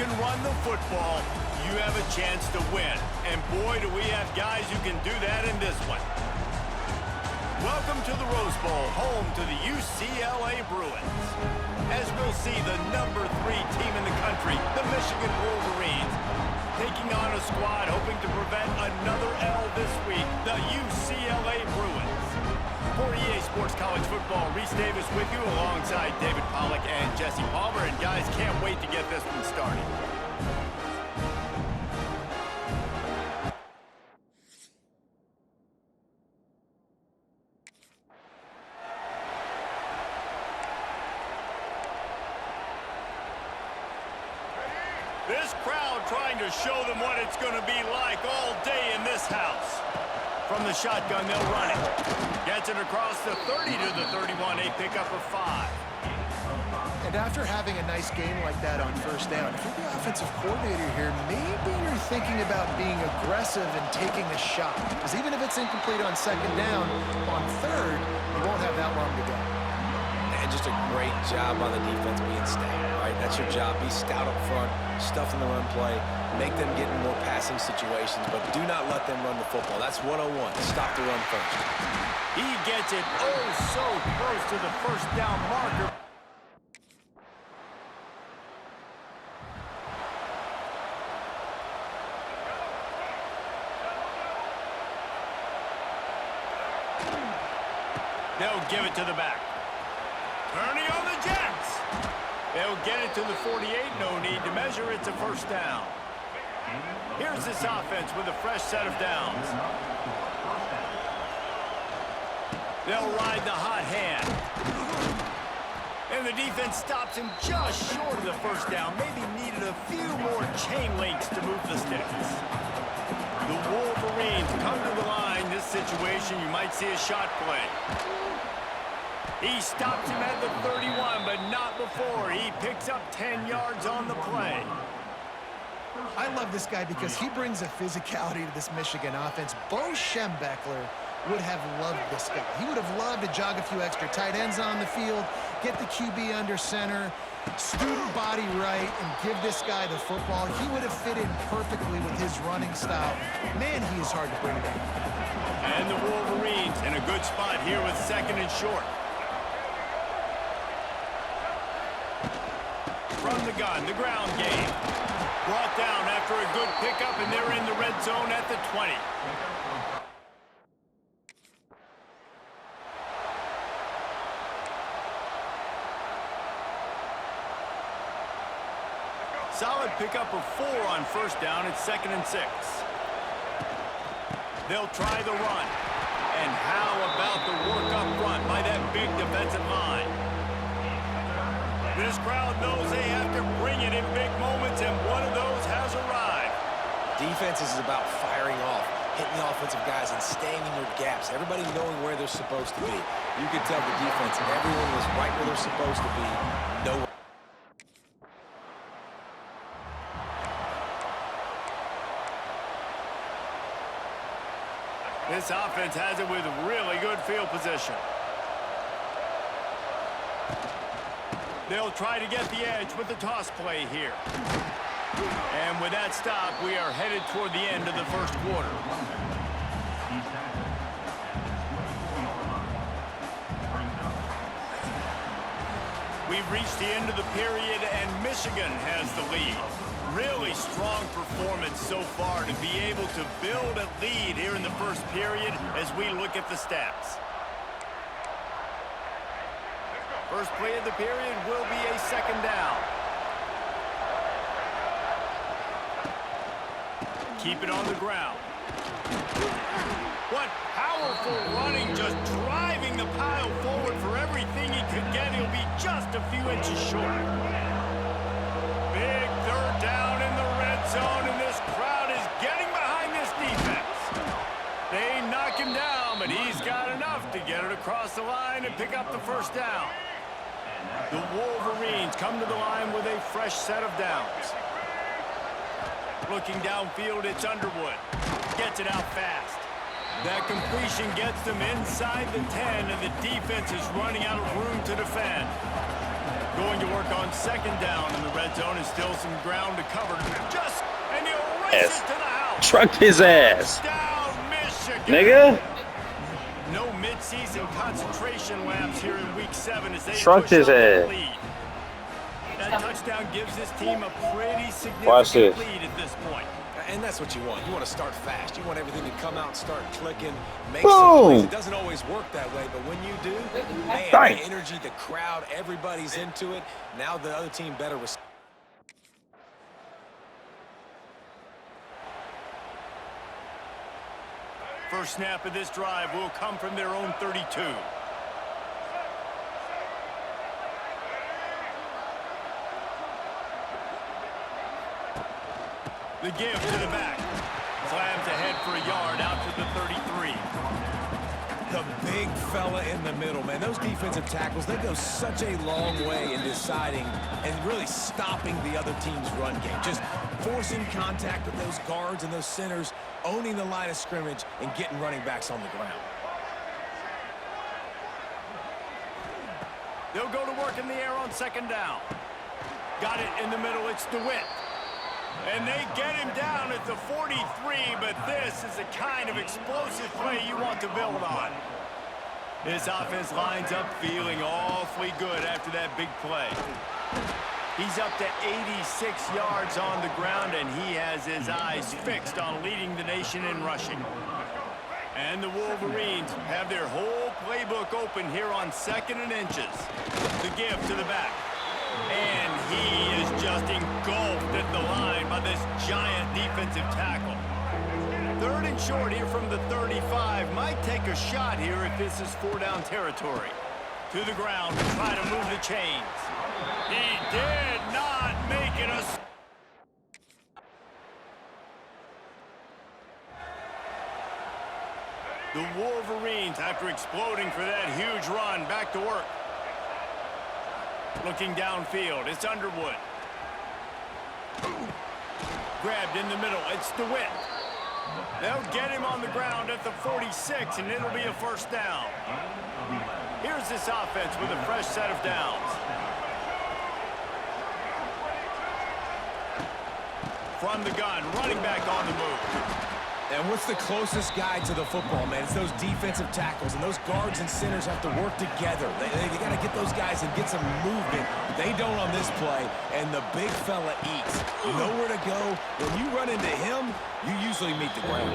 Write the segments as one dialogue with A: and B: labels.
A: can run the football, you have a chance to win. And boy, do we have guys who can do that in this one. Welcome to the Rose Bowl, home to the UCLA Bruins. As we'll see, the #3 team in the country, the Michigan Wolverines, taking on a squad hoping to prevent another L this week, the UCLA Bruins. For EA Sports College Football, Reese Davis with you alongside David Pollack and Jesse Palmer. And guys, can't wait to get this one started. This crowd trying to show them what it's going to be like all day in this house. From the shotgun, they'll run it. Gets it across the 30 to the 31, a pickup of 5.
B: And after having a nice game like that on first down, if you're the offensive coordinator here, maybe you're thinking about being aggressive and taking a shot. Because even if it's incomplete on second down, on third, you won't have that long to go.
C: And just a great job on the defense being stout, right? That's your job. Be stout up front, stuff in the run play, make them get in more passing situations, but do not let them run the football. That's 101. Stop the run first.
A: He gets it oh so close to the first down marker. They'll give it to the back. Turning on the Jets. They'll get it to the 48. No need to measure. It's a first down. Here's this offense with a fresh set of downs. They'll ride the hot hand. And the defense stops him just short of the first down. Maybe needed a few more chain links to move the sticks. The Wolverines come to the line. This situation, you might see a shot play. He stops him at the 31, but not before. He picks up 10 yards on the play.
B: I love this guy because he brings a physicality to this Michigan offense. Bo Schembechler would have loved this guy. He would have loved to jog a few extra tight ends on the field, get the QB under center, student body right, and give this guy the football. He would have fit in perfectly with his running style. Man, he is hard to bring down.
A: And the Wolverines in a good spot here with second and short. From the gun, the ground game. Brought down after a good pickup, and they're in the red zone at the 20. Solid pickup of 4 on first down. It's 2nd and 6. They'll try the run. And how about the work up front by that big defensive line? This crowd knows they have to bring it in big moments, and one of those has arrived.
C: Defense is about firing off, hitting the offensive guys, and staying in your gaps. Everybody knowing where they're supposed to be. You can tell the defense, everyone was right where they're supposed to be. Nowhere.
A: This offense has it with really good field position. They'll try to get the edge with the toss play here. And with that stop, we are headed toward the end of the first quarter. We've reached the end of the period, and Michigan has the lead. Really strong performance so far to be able to build a lead here in the first period as we look at the stats. First play of the period will be a second down. Keep it on the ground. What powerful running, just driving the pile forward for everything he could get. He'll be just a few inches short. Big third down in the red zone, and this crowd is getting behind this defense. They knock him down, but he's got enough to get it across the line and pick up the first down. The Wolverines come to the line with a fresh set of downs. Looking downfield, it's Underwood. Gets it out fast. That completion gets them inside the 10, and the defense is running out of room to defend. Going to work on second down in the red zone and still some ground to cover. And he'll race it to the house.
D: Truck his ass.
A: Touchdown, Michigan.
D: Nigga.
A: No midseason concentration laps here in week 7 as they
D: Truck
A: push
D: his
A: up the
D: ass.
A: lead. That touchdown gives this team a pretty
D: Watch
A: significant
D: this.
A: lead at this point.
C: And that's what you want. You want to start fast. You want everything to come out and start clicking, make
D: Boom.
C: some plays. It doesn't always work that way, but when you do, man,
D: Bang.
C: the energy, the crowd, everybody's into it. Now the other team better respond.
A: First snap of this drive will come from their own 32. The give to the back. Slams ahead for a yard out to the 33.
C: The big fella in the middle, man. Those defensive tackles, they go such a long way in deciding and really stopping the other team's run game. Just forcing contact with those guards and those centers, owning the line of scrimmage, and getting running backs on the ground.
A: They'll go to work in the air on second down. Got it in the middle. It's DeWitt. And they get him down at the 43, but this is the kind of explosive play you want to build on. This offense lines up feeling awfully good after that big play. He's up to 86 yards on the ground, and he has his eyes fixed on leading the nation in rushing. And the Wolverines have their whole playbook open here on 2nd and inches. The give to the back. And he is just engulfed at the line by this giant defensive tackle. 3rd and short here from the 35. Might take a shot here if this is 4-down territory. To the ground to try to move the chains. He did not make it a... The Wolverines, after exploding for that huge run, back to work. Looking downfield, it's Underwood. Grabbed in the middle, it's DeWitt. They'll get him on the ground at the 46, and it'll be a first down. Here's this offense with a fresh set of downs. From the gun, running back on the move.
C: And what's the closest guy to the football, man? It's those defensive tackles, and those guards and centers have to work together. They got to get those guys and get some movement. They don't on this play, and the big fella eats. Nowhere to go. When you run into him, you usually meet the ground.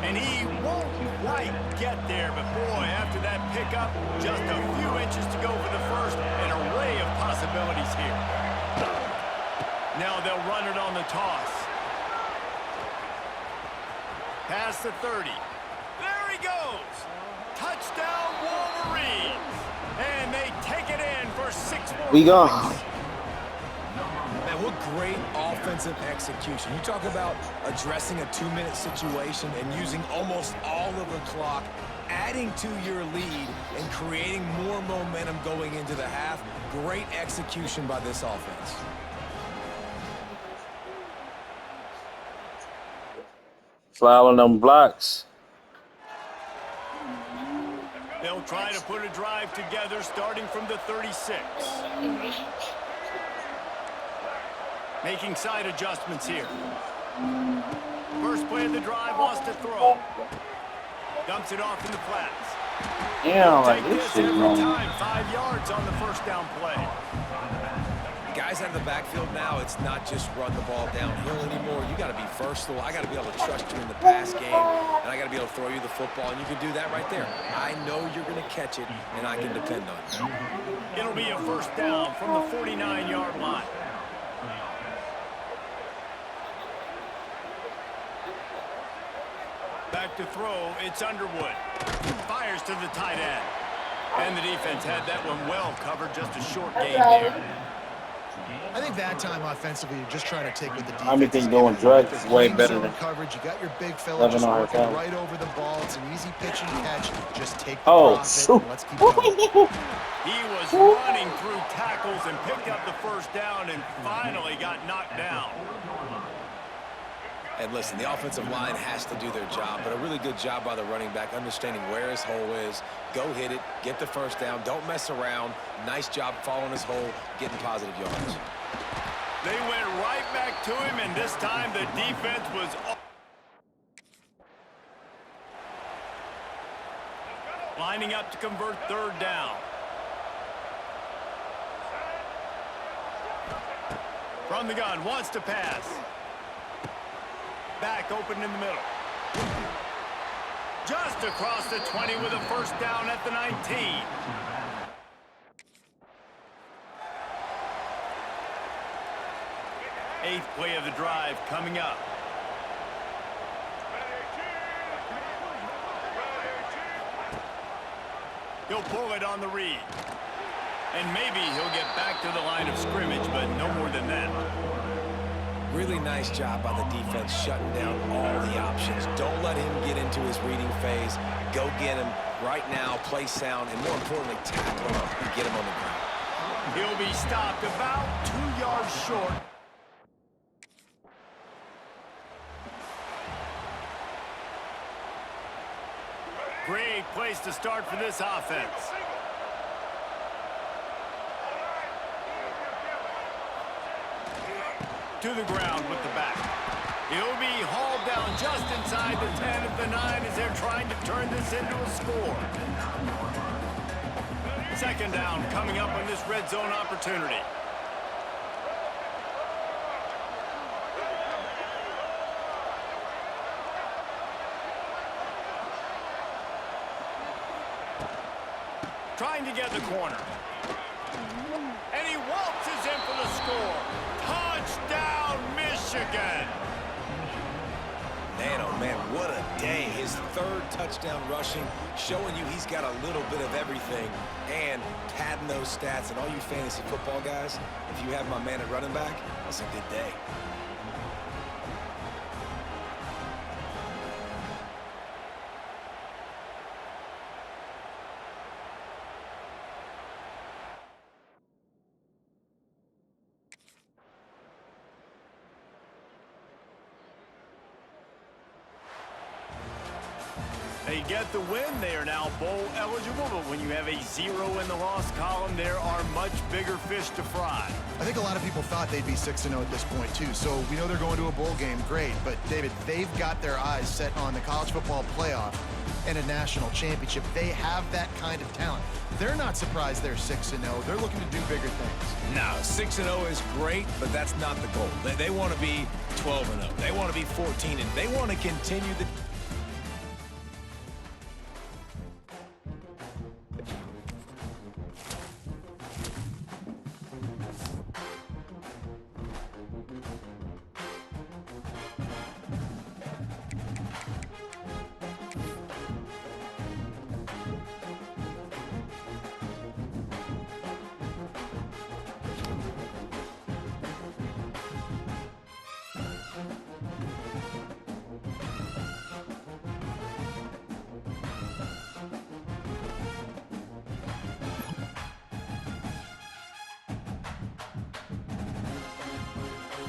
A: And he won't quite get there, but boy, after that pickup, just a few inches to go for the first. An array of possibilities here. Now they'll run it on the toss. Past the 30. There he goes. Touchdown Wolverines. And they take it in for 6 more
D: We go.
A: points.
C: Man, what great offensive execution. You talk about addressing a 2-minute situation and using almost all of the clock, adding to your lead and creating more momentum going into the half. Great execution by this offense.
D: Foul on them blocks.
A: They'll try to put a drive together starting from the 36. Making side adjustments here. First play of the drive wants to throw. Dumps it off in the flats.
D: Yeah, like
A: Take
D: this
A: this
D: shit,
A: every
D: man.
A: time. 5 yards on the first down play.
C: Guys out of the backfield now, it's not just run the ball downhill anymore. You got to be versatile. I got to be able to trust you in the pass game, and I got to be able to throw you the football, and you can do that right there. I know you're going to catch it, and I can depend on it.
A: It'll be a first down from the 49-yard line. Back to throw, it's Underwood. Fires to the tight end. And the defense had that one well covered, just a short game there.
B: I think that time offensively, you're just trying to take what the defense
D: I mean,
B: is
D: think
B: giving
D: doing
B: you.
D: drugs
B: If
D: is
B: you're
D: way
B: playing
D: better
B: zone
D: than
B: coverage. You got your big fella
D: living
B: just
D: on her
B: working
D: couch.
B: right over the ball. It's an easy pitch and catch. Just take the
D: Oh,
B: profit
D: shoot.
B: and let's keep going.
A: He was running through tackles and picked up the first down and finally got knocked down.
C: And listen, the offensive line has to do their job, but a really good job by the running back, understanding where his hole is. Go hit it, get the first down, don't mess around. Nice job following his hole, getting positive yards.
A: They went right back to him, and this time the defense was... lining up to convert third down. From the gun, wants to pass. Back open in the middle. Just across the 20 with a first down at the 19. Eighth play of the drive coming up. He'll pull it on the read. And maybe he'll get back to the line of scrimmage, but no more than that.
C: Really nice job by the defense shutting down all the options. Don't let him get into his reading phase. Go get him right now, play sound, and more importantly, tackle him and get him on the ground.
A: He'll be stopped about 2 yards short. Great place to start for this offense. To the ground with the back. He'll be hauled down just inside the 10 at the 9 as they're trying to turn this into a score. Second down coming up on this red zone opportunity. Trying to get the corner. And he waltzes in for the score. Touchdown, Michigan!
C: Man, oh man, what a day. His third touchdown rushing, showing you he's got a little bit of everything and padding those stats. And all you fantasy football guys, if you have my man at running back, that's a good day.
A: They get the win. They are now bowl eligible, but when you have a 0 in the loss column, there are much bigger fish to fry.
B: I think a lot of people thought they'd be 6-0 at this point, too. So we know they're going to a bowl game. Great. But, David, they've got their eyes set on the college football playoff and a national championship. They have that kind of talent. They're not surprised they're 6-0. They're looking to do bigger things.
C: No, 6-0 is great, but that's not the goal. They want to be 12-0. They want to be 14, and they want to continue the